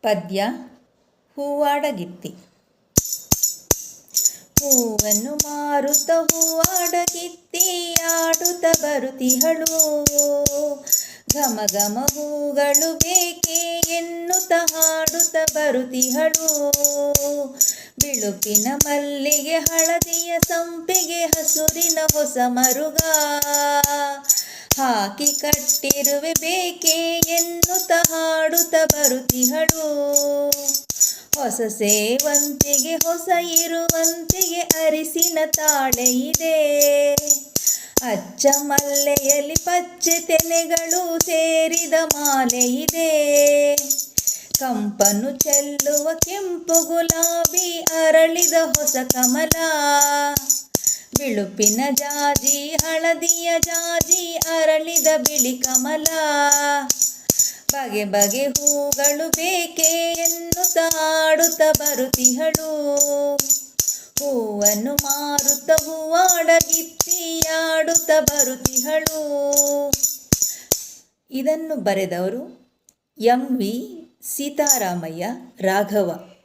ಪದ್ಯ ಹೂವಾಡಗಿತ್ತಿ. ಹೂವನ್ನು ಮಾರುತ್ತ ಹೂವಾಡಗಿತ್ತಿ ಆಡುತ್ತ ಬರುತಿಹಳು. ಘಮ ಘಮ ಹೂಗಳು ಬೇಕೆ ಎನ್ನುತ್ತ ಹಾಡುತ್ತ ಬರುತಿಹಳು. ಬಿಳುಪಿನ ಮಲ್ಲಿಗೆ ಹಳದಿಯ ಸಂಪಿಗೆ ಹಸುರಿನ ಹೊಸ ಮರುಗ ಹಾಕಿ ಕಟ್ಟಿರುವೆ ಬೇಕೆ ಎನ್ನುತ್ತ ಹಾಡುತ್ತ ಬರುತಿಹಳು. ಹೊಸ ಸೇವಂತಿಗೆ ಹೊಸ ಇರುವಂತಿಗೆ ಅರಿಸಿನ ತಾಳೆ ಇದೆ. ಅಚ್ಚ ಮಲ್ಲೆಯಲ್ಲಿ ಪಚ್ಚೆ ತೆನೆಗಳು ಸೇರಿದ ಮಾಲೆ ಇದೆ. ಕಂಪನ್ನು ಚೆಲ್ಲುವ ಕೆಂಪು ಗುಲಾಬಿ ಅರಳಿದ ಹೊಸ ಕಮಲ. ಬಿಳುಪಿನ ಜಾಜಿ ಹಳದಿಯ ಜಾಜಿ ಅರಳಿದ ಬಿಳಿ ಕಮಲ. ಬಗೆ ಬಗೆ ಹೂಗಳು ಬೇಕೆ ಎನ್ನುತ್ತ ಆಡುತ್ತ ಬರುತಿಹಳು. ಹೂವನ್ನು ಮಾರುತ್ತ ಹೂವಾಡಗಿತ್ತಿ ಆಡುತ್ತ ಬರುತಿಹಳು. ಇದನ್ನು ಬರೆದವರು ಎಂ ವಿ ಸೀತಾರಾಮಯ್ಯ ರಾಘವ.